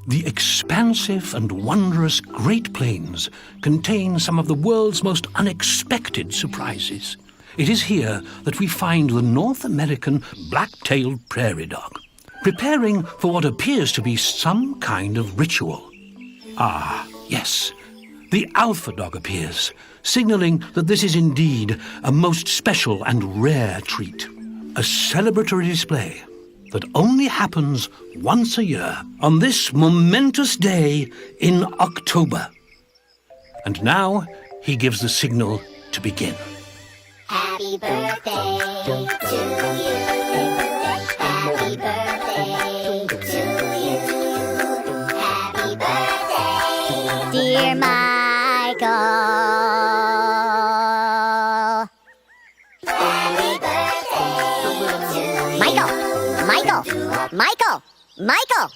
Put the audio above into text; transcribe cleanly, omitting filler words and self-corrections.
The expansive and wondrous Great Plains contain some of the world's most unexpected surprises. It is here that we find the North American black-tailed prairie dog, preparing for what appears to be some kind of ritual. Ah, yes, the alpha dog appears, signaling that this is indeed a most special and rare treat. A celebratory display that only happens once a year on this momentous day in October. And now he gives the signal to begin. Happy birthday to you. Happy birthday to you. Happy birthday, dear Michael. Happy birthday to you. Michael! Michael!